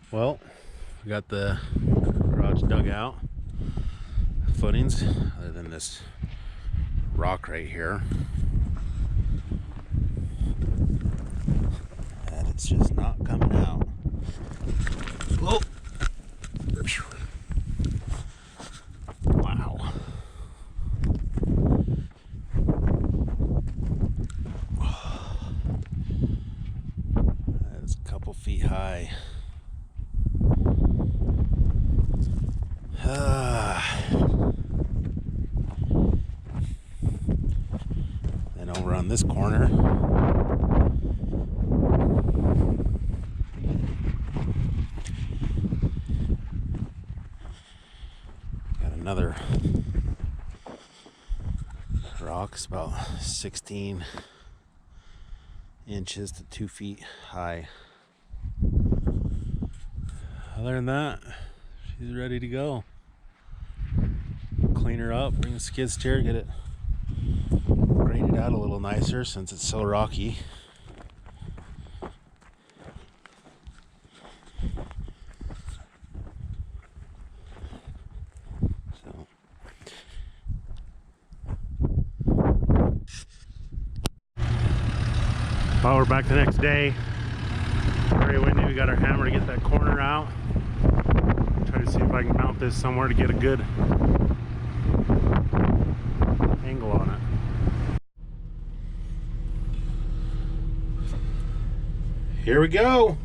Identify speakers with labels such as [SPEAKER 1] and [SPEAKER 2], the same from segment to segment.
[SPEAKER 1] Well, we got the garage dug out. Footings, other than this rock right here. And it's just not coming out. Whoa! Wow. That is a couple feet high. Then over on this corner, got another rock. It's about 16 inches to 2 feet high. Other than that, she's ready to go. Clean her up, bring the skid steer, get it graded out a little nicer since it's so rocky. So well, we're back the next day. Very windy. We got our hammer to get that corner out. Try to see if I can mount this somewhere to get a good angle on it. Here we go.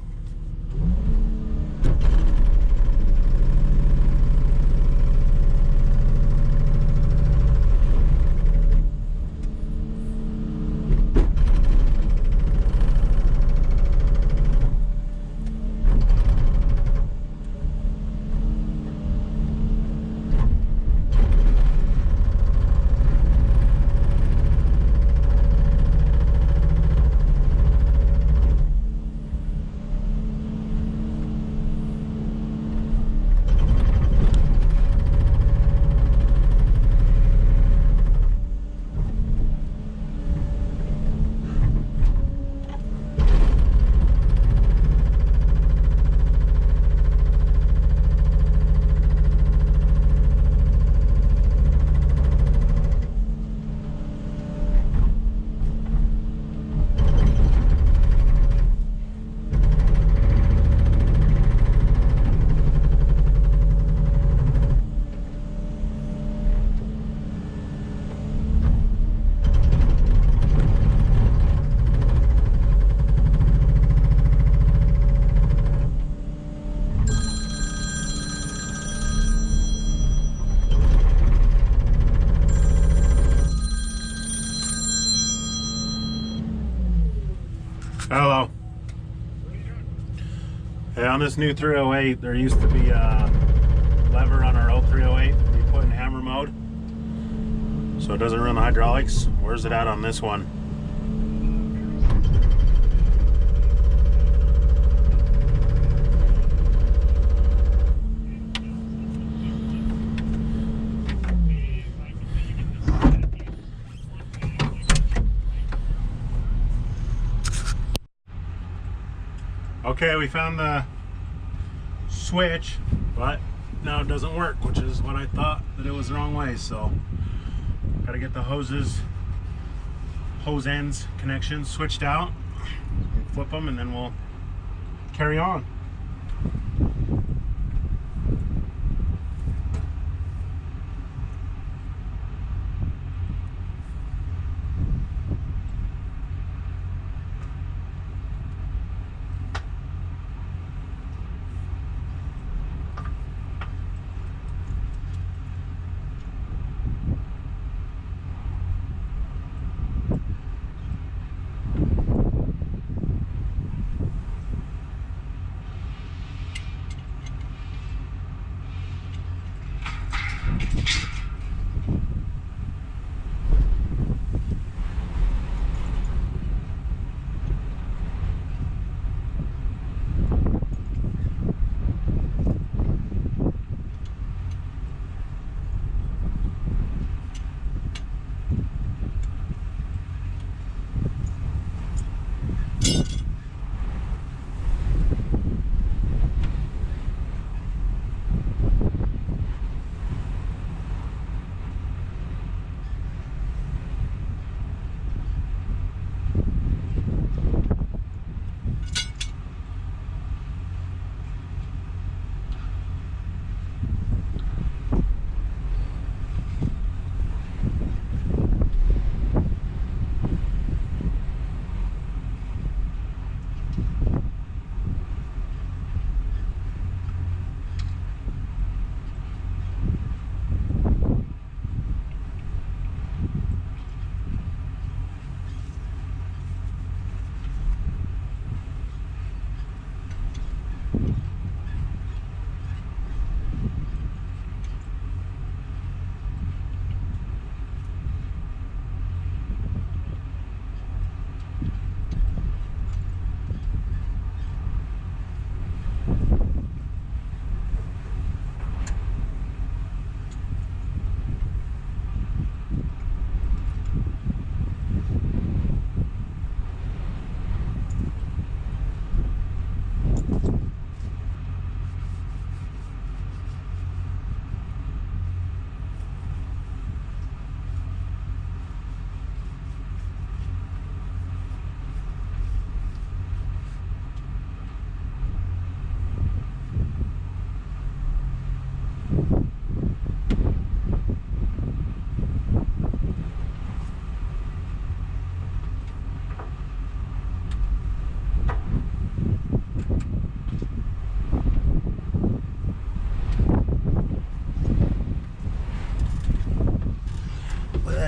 [SPEAKER 1] Hello. Hey, on this new 308, there used to be a lever on our old 308 you put in hammer mode, so it doesn't run the hydraulics. Where's it at on this one? Okay, we found the switch, but now it doesn't work, which is what I thought, that it was the wrong way. So gotta get the hose ends connections switched out, flip them, and then we'll carry on.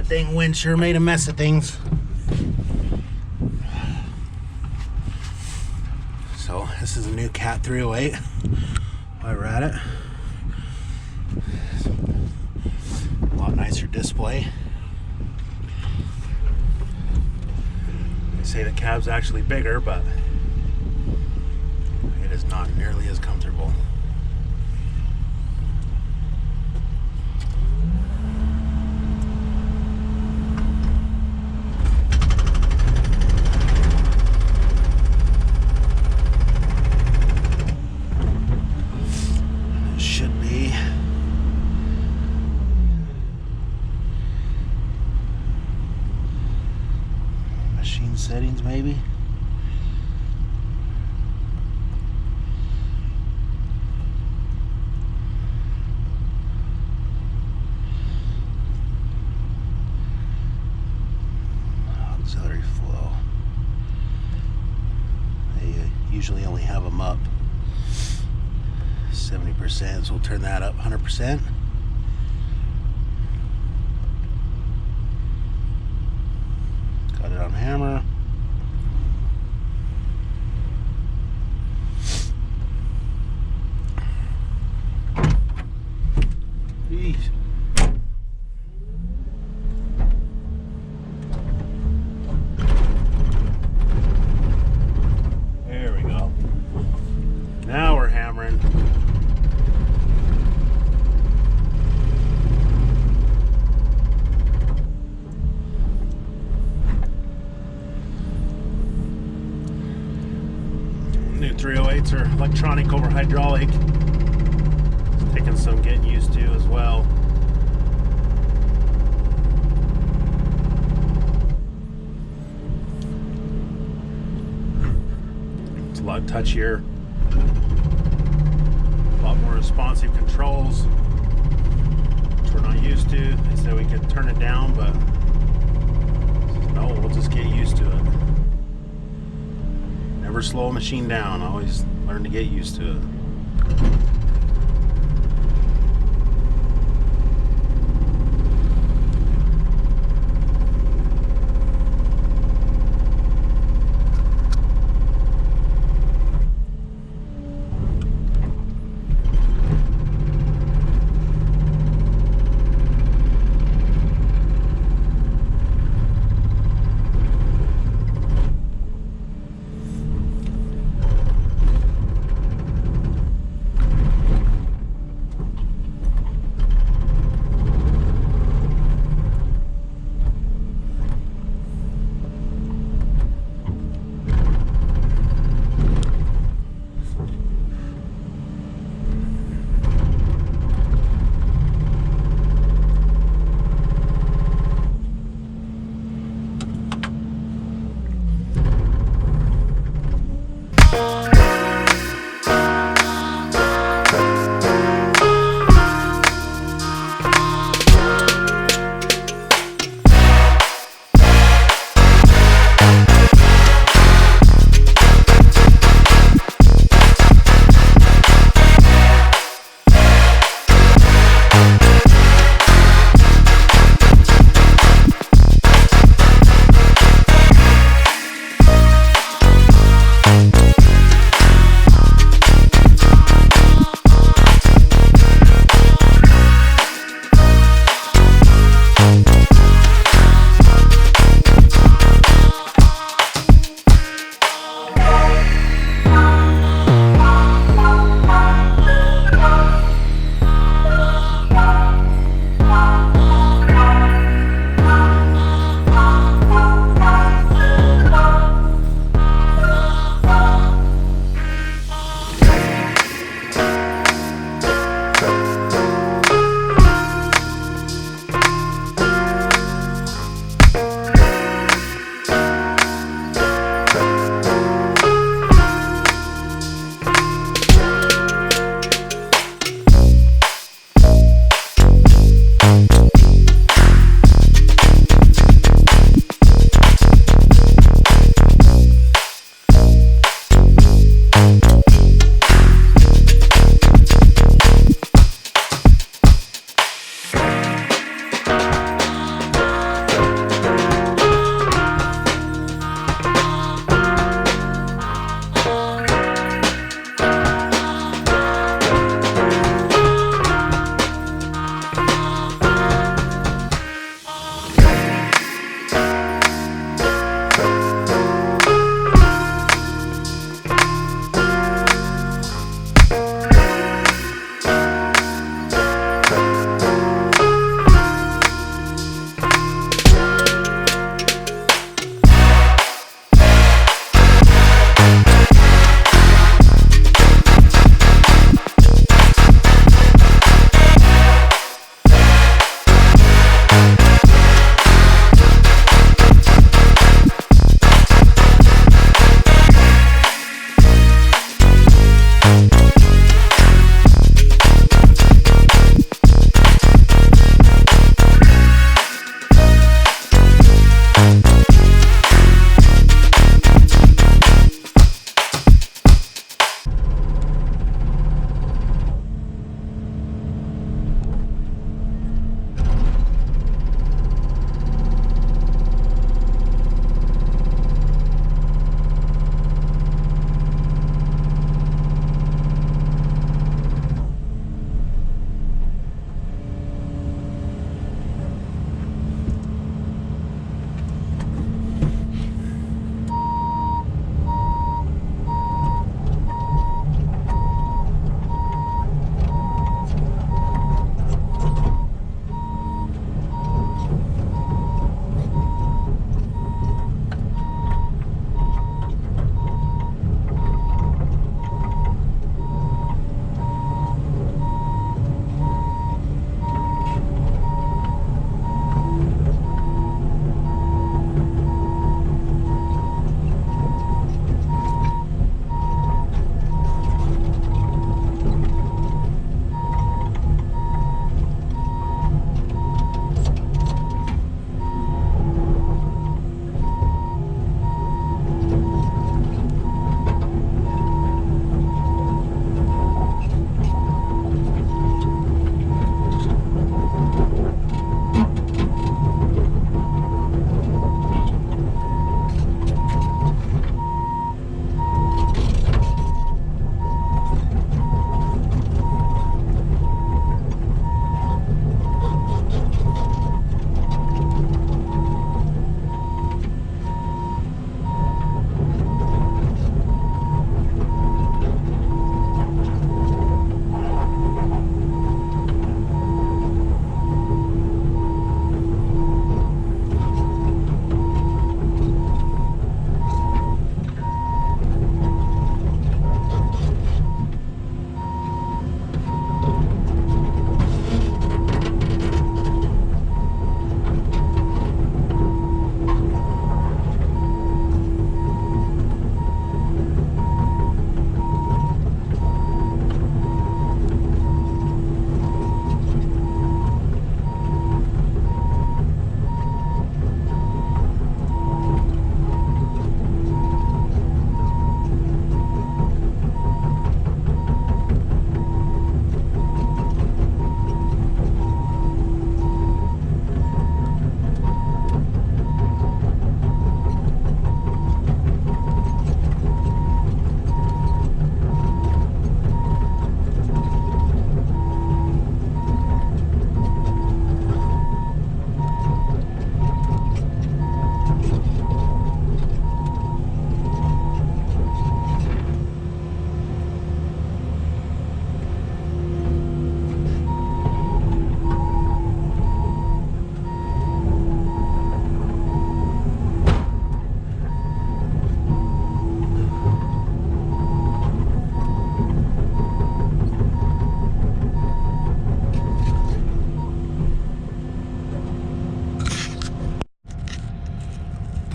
[SPEAKER 1] That dang wind sure made a mess of things. So this is a new Cat 308 while we're at it. A lot nicer display. They say the cab's actually bigger, but it is not nearly as comfortable. Settings maybe. Auxiliary flow. They usually only have them up 70%, so we'll turn that up 100%. Got it on hammer. There we go. Now we're hammering. New 308s are electronic over hydraulic. It's taking some getting used to as well. It's a lot touchier, a lot more responsive controls, which we're not used to. They said we could turn it down, but no, we'll just get used to it. Never slow a machine down, always learn to get used to it.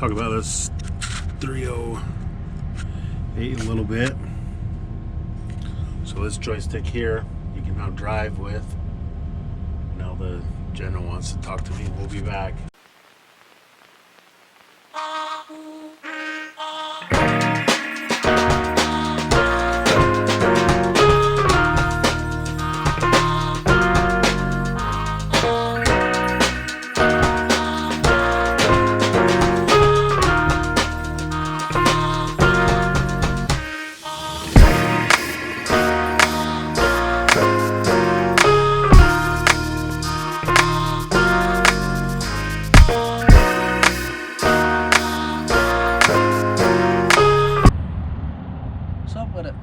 [SPEAKER 1] talk about this 308 a little bit. So this joystick here, you can now drive with. Now the general wants to talk to me. We'll be back.
[SPEAKER 2] What's up with it?